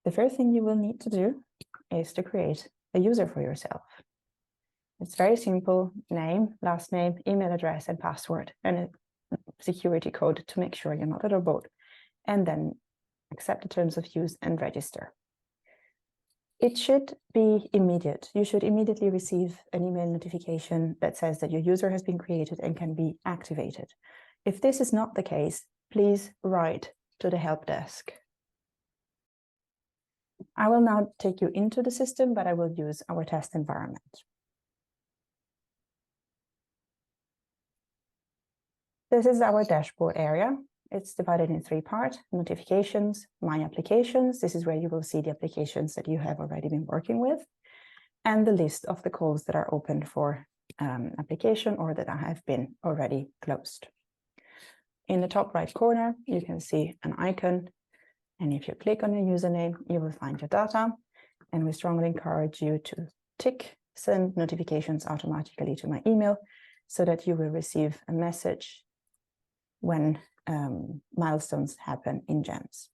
The first thing you will need to do is to create a user for yourself. It's very simple: name, last name, email address, and password, and a security code to make sure you're not a robot, and then accept the terms of use and register. It should be immediate. You should immediately receive an email notification that says that your user has been created and can be activated. If this is not the case, please write to the help desk. I will now take you into the system, but I will use our test environment. This is our dashboard area. It's divided in 3 parts: notifications, my applications. This is where you will see the applications that you have already been working with, and the list of the calls that are open for application or that have been already closed. In the top right corner, you can see an icon, and if you click on your username, you will find your data, and we strongly encourage you to tick send notifications automatically to my email so that you will receive a message when milestones happen in Jems.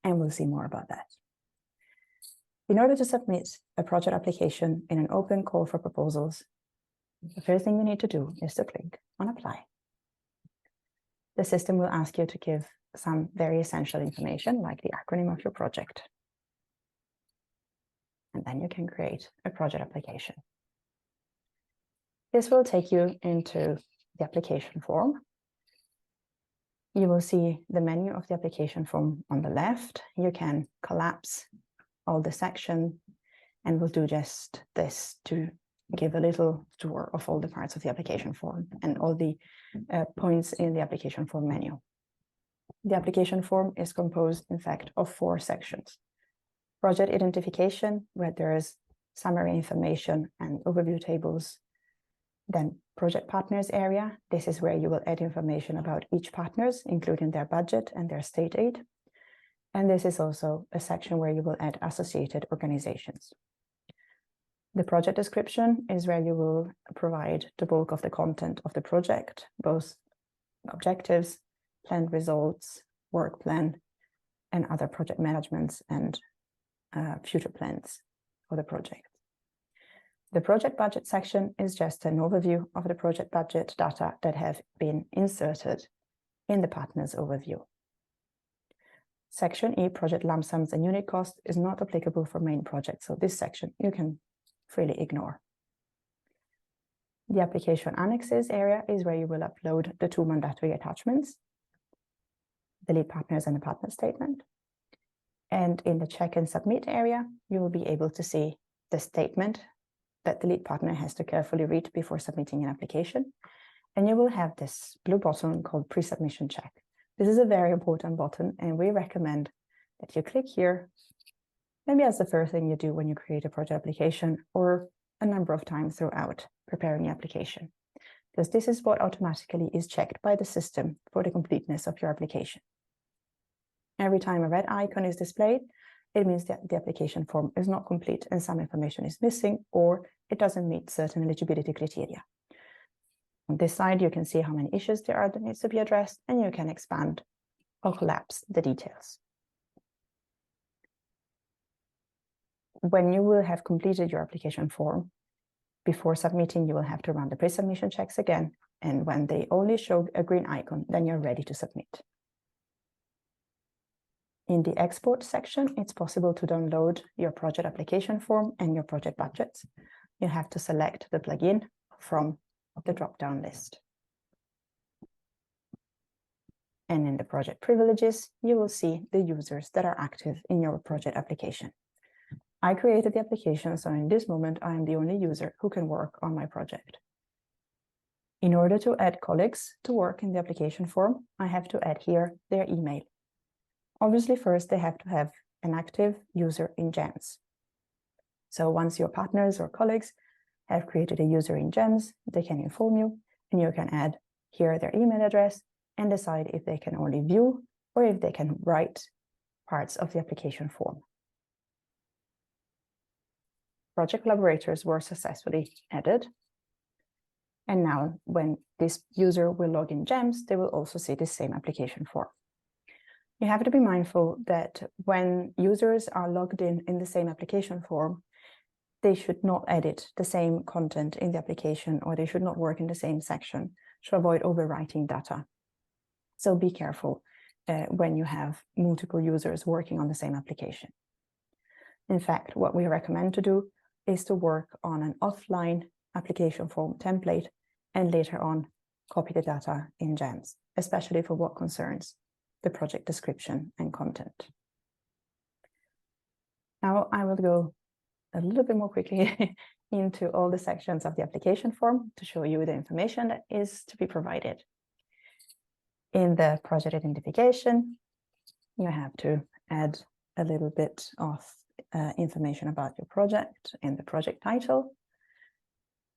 And we'll see more about that. In order to submit a project application in an open call for proposals, the first thing you need to do is to click on apply. The system will ask you to give some very essential information, like the acronym of your project. And then you can create a project application. This will take you into the application form. You will see the menu of the application form on the left. You can collapse all the sections, and we'll do just this to give a little tour of all the parts of the application form and all the points in the application form menu. The application form is composed, in fact, of 4 sections. Project identification, where there is summary information and overview tables. Then project partners area. This is where you will add information about each partners, including their budget and their state aid. And this is also a section where you will add associated organizations. The project description is where you will provide the bulk of the content of the project, both objectives, planned results, work plan, and other project managements and future plans for the project. The project budget section is just an overview of the project budget data that have been inserted in the partners overview. Section E, project lump sums and unit cost, is not applicable for main projects, so this section you can freely ignore. The application annexes area is where you will upload the 2 mandatory attachments, the lead partners and the partner statement. And in the check and submit area, you will be able to see the statement that the lead partner has to carefully read before submitting an application. And you will have this blue button called pre-submission check. This is a very important button, and we recommend that you click here, maybe as the first thing you do when you create a project application, or a number of times throughout preparing the application, because this is what automatically is checked by the system for the completeness of your application. Every time a red icon is displayed, it means that the application form is not complete and some information is missing, or it doesn't meet certain eligibility criteria. On this side, you can see how many issues there are that needs to be addressed, and you can expand or collapse the details. When you will have completed your application form, before submitting, you will have to run the pre-submission checks again, and when they only show a green icon, then you're ready to submit. In the export section, it's possible to download your project application form and your project budgets. You have to select the plugin from the drop-down list. And in the project privileges, you will see the users that are active in your project application. I created the application, so in this moment, I am the only user who can work on my project. In order to add colleagues to work in the application form, I have to add here their email. Obviously, first they have to have an active user in Jems. So once your partners or colleagues have created a user in Jems, they can inform you, and you can add here their email address and decide if they can only view or if they can write parts of the application form. Project collaborators were successfully added. And now when this user will log in Jems, they will also see the same application form. You have to be mindful that when users are logged in the same application form, they should not edit the same content in the application, or they should not work in the same section to avoid overwriting data. So be careful when you have multiple users working on the same application. In fact, what we recommend to do is to work on an offline application form template and later on copy the data in Jems, especially for what concerns the project description and content. Now I will go a little bit more quickly into all the sections of the application form to show you the information that is to be provided. In the project identification, you have to add a little bit of information about your project in the project title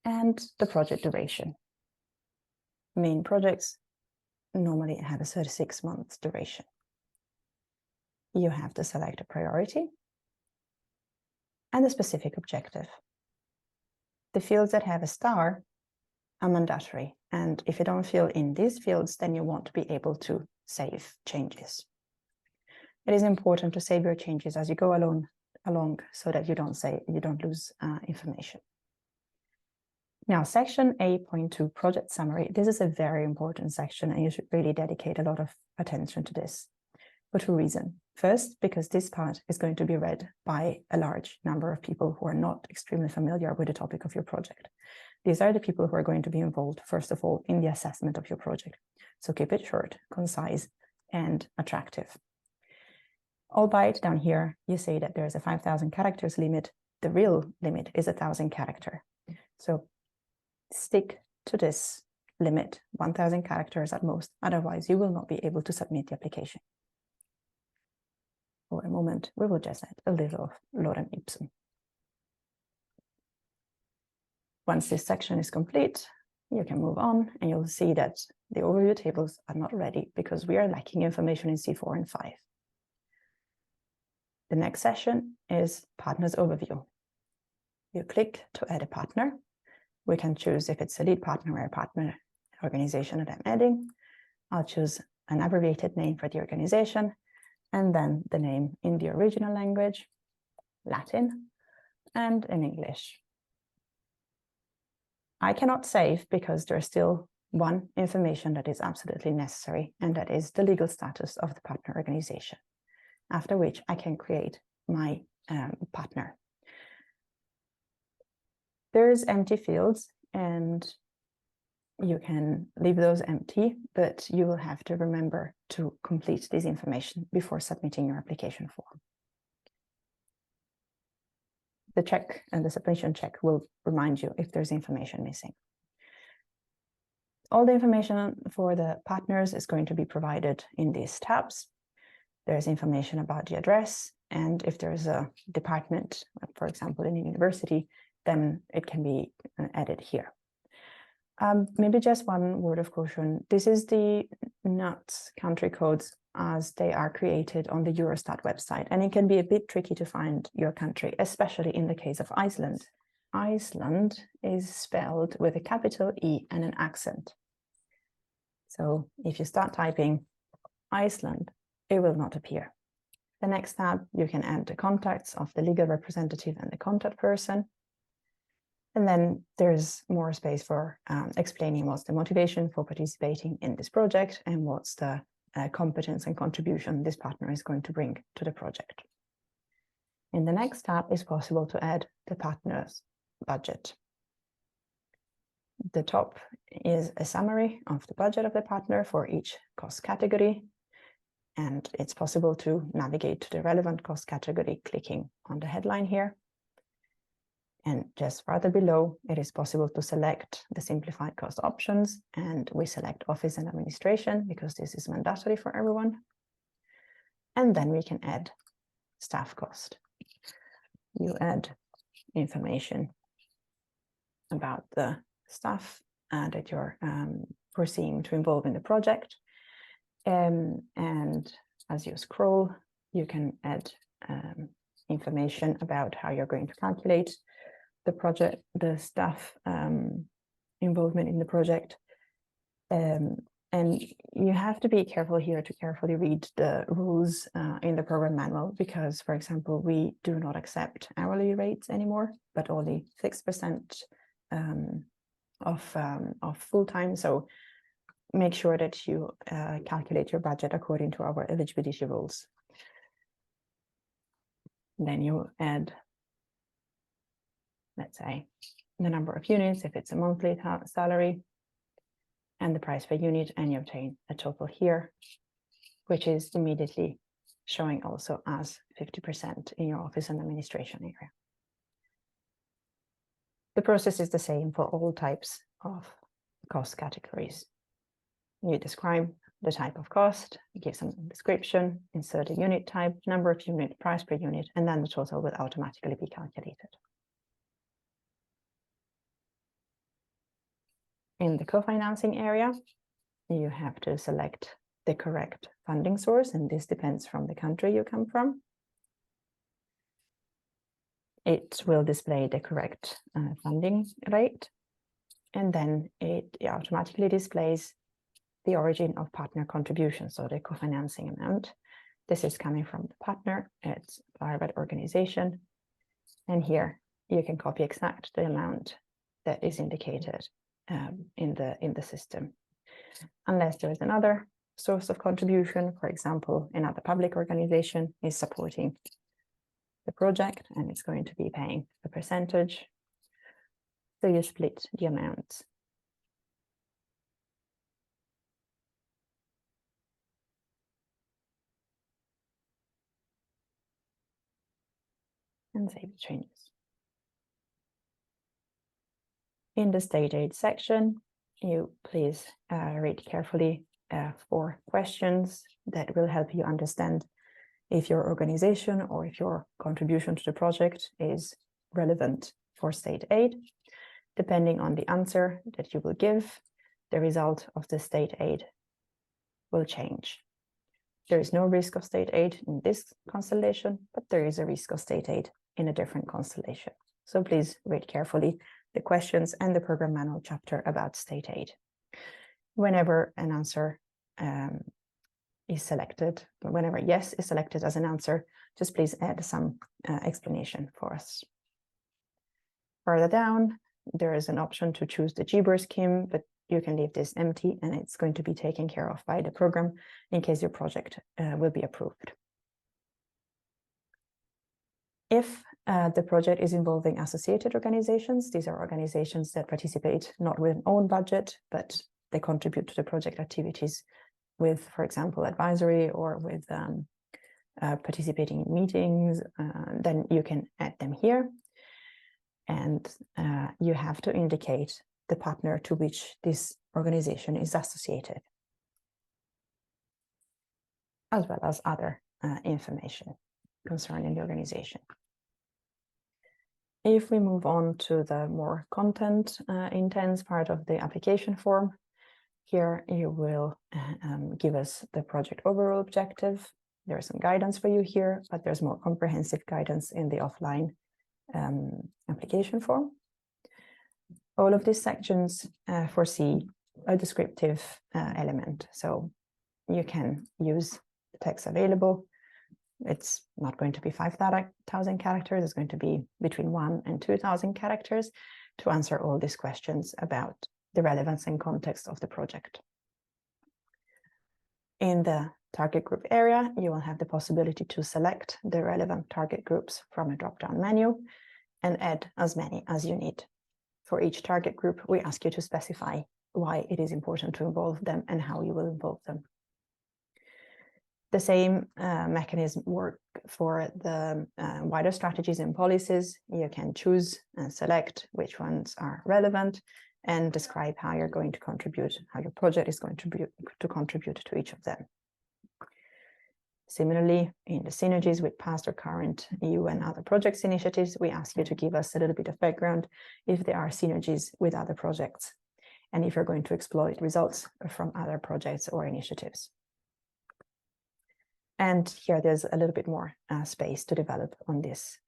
and the project duration. Main projects normally have a 36-month duration. You have to select a priority and a specific objective. The fields that have a star are mandatory, and if you don't fill in these fields, then you want to be able to save changes. It is important to save your changes as you go along so that you don't lose information. Now, section 8.2 project summary. This is a very important section, and you should really dedicate a lot of attention to this for two reasons. First, because this part is going to be read by a large number of people who are not extremely familiar with the topic of your project. These are the people who are going to be involved, first of all, in the assessment of your project. So keep it short, concise, and attractive. Albeit down here, you say that there's a 5,000 characters limit. The real limit is 1,000 characters. So stick to this limit, 1,000 characters at most. Otherwise, you will not be able to submit the application. For a moment, we will just add a little of lorem ipsum. Once this section is complete, you can move on, and you'll see that the overview tables are not ready because we are lacking information in C4 and 5. The next session is Partners Overview. You click to add a partner. We can choose if it's a lead partner or a partner organization that I'm adding. I'll choose an abbreviated name for the organization, and then the name in the original language, Latin, and in English. I cannot save because there's still one information that is absolutely necessary, and that is the legal status of the partner organization, after which I can create my partner. There's empty fields, and you can leave those empty, but you will have to remember to complete this information before submitting your application form. The check and the submission check will remind you if there's information missing. All the information for the partners is going to be provided in these tabs. There's information about the address, and if there's a department, for example, in a university, then it can be added here. Maybe just one word of caution. This is the NUTS country codes as they are created on the Eurostat website, and it can be a bit tricky to find your country, especially in the case of Iceland. Iceland is spelled with a capital E and an accent. So if you start typing Iceland, it will not appear. The next tab, you can add the contacts of the legal representative and the contact person. And then there's more space for explaining what's the motivation for participating in this project and what's the competence and contribution this partner is going to bring to the project. In the next tab, it's possible to add the partner's budget. The top is a summary of the budget of the partner for each cost category, and it's possible to navigate to the relevant cost category clicking on the headline here. And just further below, it is possible to select the simplified cost options, and we select office and administration because this is mandatory for everyone. And then we can add staff cost. You add information about the staff that you're foreseeing to involve in the project. And as you scroll, you can add information about how you're going to calculate the staff involvement in the project, and And you have to be careful here to carefully read the rules in the program manual, because, for example, we do not accept hourly rates anymore, but only 6% of full-time. So make sure that you calculate your budget according to our eligibility rules. Then you add, let's say, the number of units, if it's a monthly salary, and the price per unit, and you obtain a total here, which is immediately showing also as 50% in your office and administration area. The process is the same for all types of cost categories. You describe the type of cost, give some description, insert a unit type, number of unit, price per unit, and then the total will automatically be calculated. In the co-financing area, you have to select the correct funding source, and this depends from the country you come from. It will display the correct funding rate, and then it automatically displays the origin of partner contribution, so the co-financing amount. This is coming from the partner, it's a private organization, and here you can copy exact the amount that is indicated in the system. Unless there is another source of contribution, for example, another public organization is supporting the project and it's going to be paying a percentage. So you split the amounts. And save the changes. In the state aid section, you please read carefully 4 questions that will help you understand if your organization or if your contribution to the project is relevant for state aid. Depending on the answer that you will give, the result of the state aid will change. There is no risk of state aid in this constellation, but there is a risk of state aid in a different constellation. So please read carefully the questions and the program manual chapter about state aid. Whenever an answer is selected, whenever yes is selected as an answer, just please add some explanation for us. Further down, there is an option to choose the GBER scheme, but you can leave this empty and it's going to be taken care of by the program in case your project will be approved. If the project is involving associated organizations, these are organizations that participate not with an own budget, but they contribute to the project activities with, for example, advisory or with participating in meetings, then you can add them here. And you have to indicate the partner to which this organization is associated, as well as other information concerning the organization. If we move on to the more content intense part of the application form, here you will give us the project overall objective. There is some guidance for you here, but there's more comprehensive guidance in the offline application form. All of these sections foresee a descriptive element, so you can use the text available. It's not going to be 5,000 characters, it's going to be between 1,000 and 2,000 characters to answer all these questions about the relevance and context of the project. In the target group area, you will have the possibility to select the relevant target groups from a drop-down menu and add as many as you need. For each target group, we ask you to specify why it is important to involve them and how you will involve them. The same mechanism works for the wider strategies and policies. You can choose and select which ones are relevant and describe how you're going to contribute, how your project is going to contribute to each of them. Similarly, in the synergies with past or current EU and other projects initiatives, we ask you to give us a little bit of background if there are synergies with other projects and if you're going to exploit results from other projects or initiatives. And here there's a little bit more space to develop on this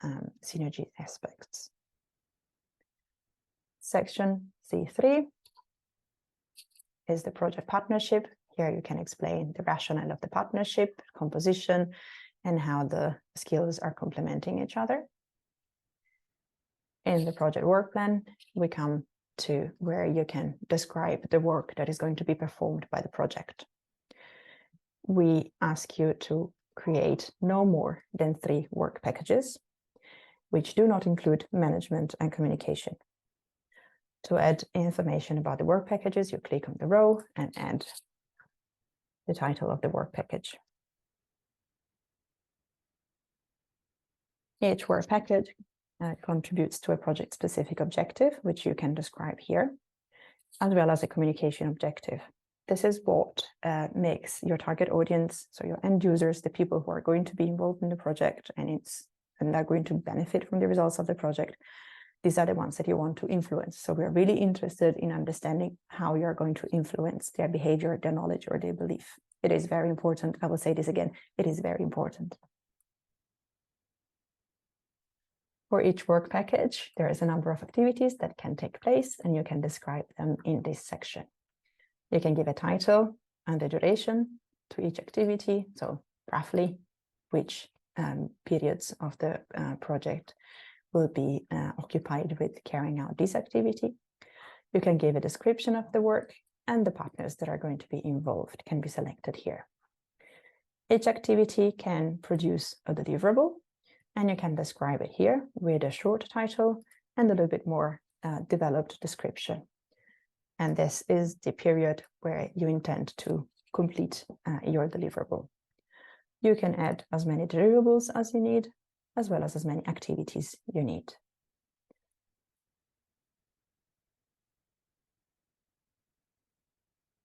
synergy aspects. Section C3 is the project partnership. Here you can explain the rationale of the partnership, composition, and how the skills are complementing each other. In the project work plan, we come to where you can describe the work that is going to be performed by the project. We ask you to create no more than 3 work packages, which do not include management and communication. To add information about the work packages, you click on the row and add the title of the work package. Each work package contributes to a project-specific objective, which you can describe here, as well as a communication objective. This is what makes your target audience, so your end users, the people who are going to be involved in the project and are going to benefit from the results of the project. These are the ones that you want to influence. So we're really interested in understanding how you're going to influence their behavior, their knowledge, or their belief. It is very important. I will say this again, it is very important. For each work package, there is a number of activities that can take place, and you can describe them in this section. You can give a title and a duration to each activity, so roughly which periods of the project will be occupied with carrying out this activity. You can give a description of the work, and the partners that are going to be involved can be selected here. Each activity can produce a deliverable, and you can describe it here with a short title and a little bit more developed description. And this is the period where you intend to complete your deliverable. You can add as many deliverables as you need, as well as many activities you need.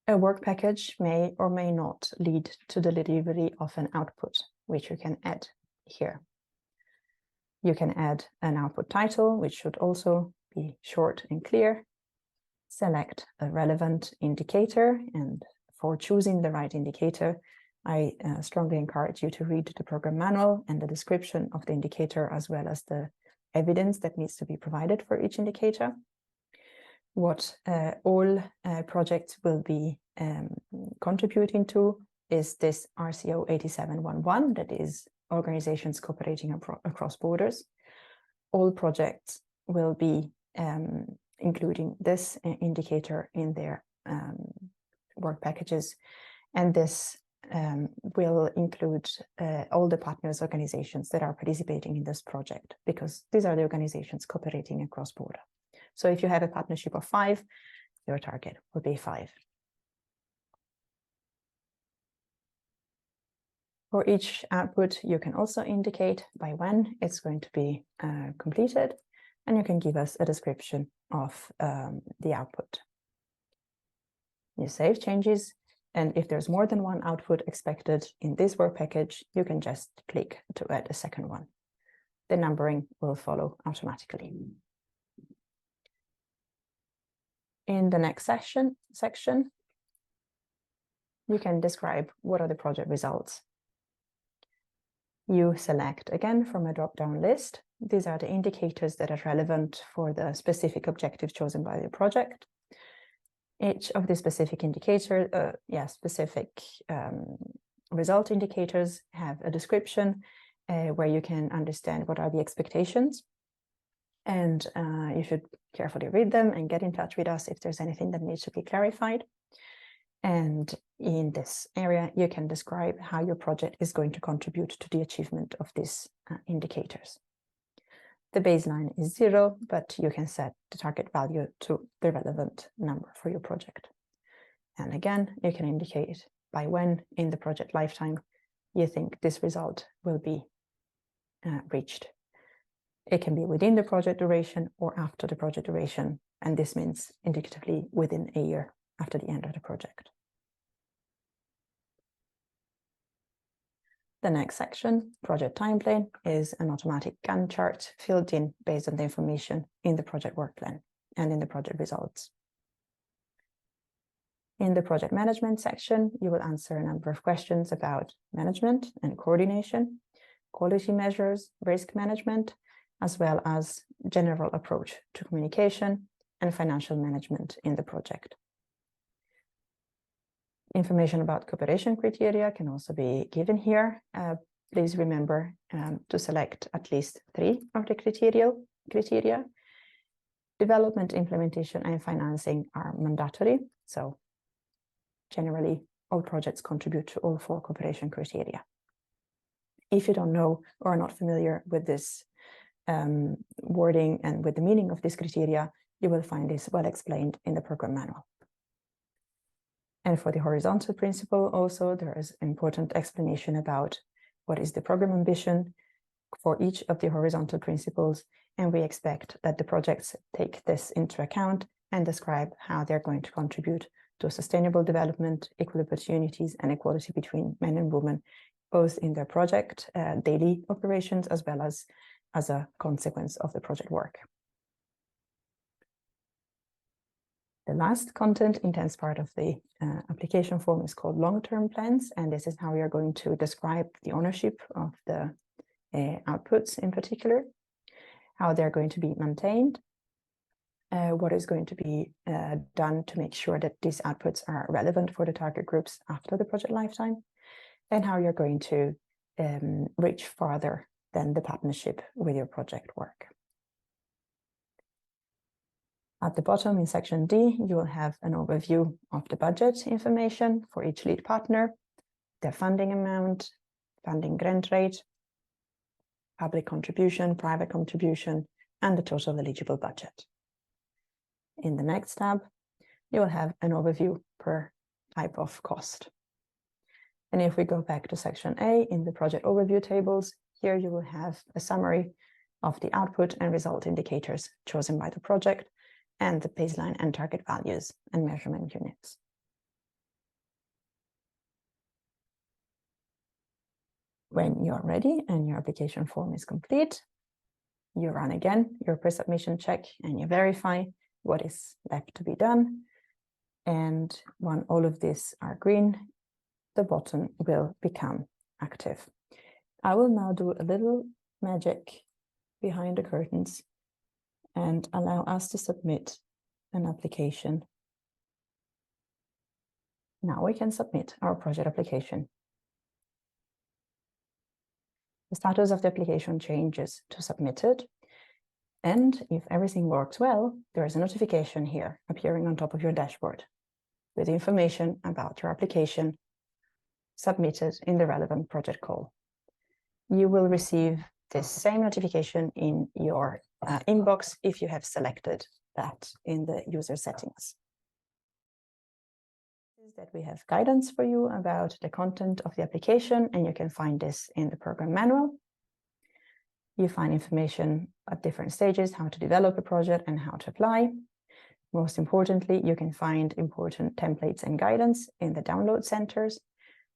A work package may or may not lead to the delivery of an output, which you can add here. You can add an output title, which should also be short and clear. Select a relevant indicator, and for choosing the right indicator, I strongly encourage you to read the program manual and the description of the indicator, as well as the evidence that needs to be provided for each indicator. What all projects will be contributing to is this RCO 8711, that is organizations cooperating across borders. All projects will be including this indicator in their work packages, and this will include all the partners organizations that are participating in this project, because these are the organizations cooperating across border. So if you have a partnership of 5, your target will be 5. For each output, you can also indicate by when it's going to be completed, and you can give us a description of the output. You save changes, and if there's more than one output expected in this work package, you can just click to add a second one. The numbering will follow automatically. In the next section, you can describe what are the project results. You select again from a drop-down list. These are the indicators that are relevant for the specific objective chosen by the project. Each of the specific indicator, result indicators have a description where you can understand what are the expectations. And you should carefully read them and get in touch with us if there's anything that needs to be clarified. And in this area, you can describe how your project is going to contribute to the achievement of these indicators. The baseline is 0, but you can set the target value to the relevant number for your project. And again, you can indicate by when in the project lifetime you think this result will be reached. It can be within the project duration or after the project duration, and this means indicatively within a year after the end of the project. The next section, project timeline, is an automatic Gantt chart filled in based on the information in the project work plan and in the project results. In the project management section, you will answer a number of questions about management and coordination, quality measures, risk management, as well as general approach to communication and financial management in the project. Information about cooperation criteria can also be given here. Please remember to select at least 3 of the criteria. Development, implementation, and financing are mandatory. So generally, all projects contribute to all 4 cooperation criteria. If you don't know or are not familiar with this wording and with the meaning of this criteria, you will find this well explained in the program manual. And for the horizontal principle also, there is important explanation about what is the program ambition for each of the horizontal principles, and we expect that the projects take this into account and describe how they're going to contribute to sustainable development, equal opportunities, and equality between men and women, both in their project daily operations as well as a consequence of the project work. The last content-intense part of the application form is called long-term plans, and this is how we are going to describe the ownership of the outputs in particular, how they're going to be maintained, what is going to be done to make sure that these outputs are relevant for the target groups after the project lifetime, and how you're going to reach farther than the partnership with your project work. At the bottom in section D, you will have an overview of the budget information for each lead partner, their funding amount, funding grant rate, public contribution, private contribution, and the total eligible budget. In the next tab, you will have an overview per type of cost. And if we go back to section A in the project overview tables, here you will have a summary of the output and result indicators chosen by the project, and the baseline and target values and measurement units. When you're ready and your application form is complete, you run again your pre-submission check and you verify what is left to be done. And when all of these are green, the button will become active. I will now do a little magic behind the curtains and allow us to submit an application. Now we can submit our project application. The status of the application changes to submitted. And if everything works well, there is a notification here appearing on top of your dashboard with information about your application submitted in the relevant project call. You will receive this same notification in your inbox if you have selected that in the user settings. Is that we have guidance for you about the content of the application, and you can find this in the program manual. You find information at different stages, how to develop a project and how to apply. Most importantly, you can find important templates and guidance in the download centers.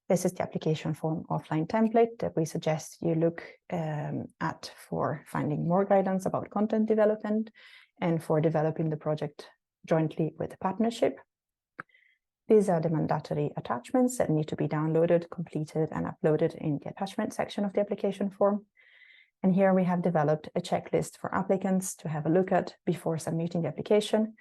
This is the application form offline template that we suggest you look at for finding more guidance about content development and for developing the project jointly with the partnership. These are the mandatory attachments that need to be downloaded, completed, and uploaded in the attachment section of the application form. And here we have developed a checklist for applicants to have a look at before submitting the application.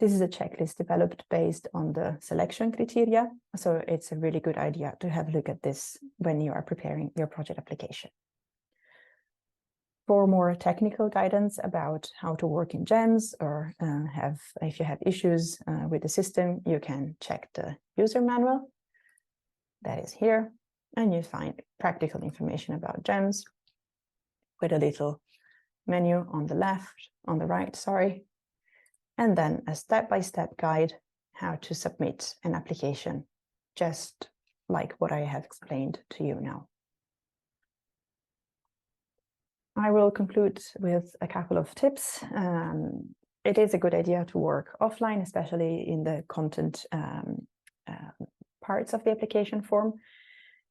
This is a checklist developed based on the selection criteria, so it's a really good idea to have a look at this when you are preparing your project application. For more technical guidance about how to work in Jems or if you have issues with the system, you can check the user manual. That is here, and you find practical information about Jems with a little menu on the right, sorry, and then a step-by-step guide how to submit an application, just like what I have explained to you now. I will conclude with a couple of tips. It is a good idea to work offline, especially in the content parts of the application form.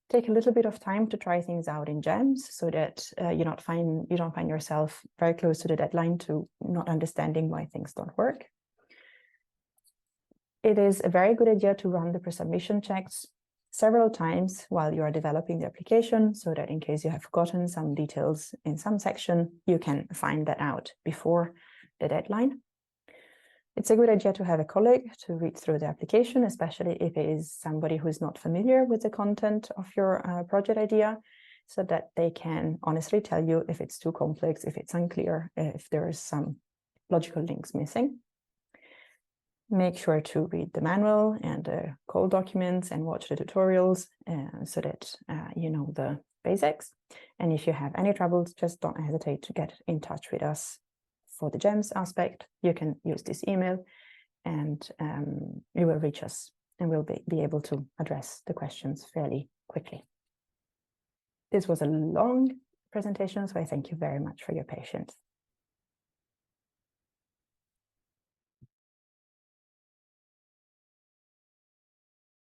Take a little bit of time to try things out in Jems so that you don't find yourself very close to the deadline to not understanding why things don't work. It is a very good idea to run the pre-submission checks several times while you are developing the application, so that in case you have forgotten some details in some section, you can find that out before the deadline. It's a good idea to have a colleague to read through the application, especially if it is somebody who is not familiar with the content of your project idea, so that they can honestly tell you if it's too complex, if it's unclear, if there is some logical links missing. Make sure to read the manual and the code documents and watch the tutorials so that you know the basics. And if you have any troubles, just don't hesitate to get in touch with us. For the Jems aspect, you can use this email and you will reach us and we'll be able to address the questions fairly quickly. This was a long presentation, so I thank you very much for your patience.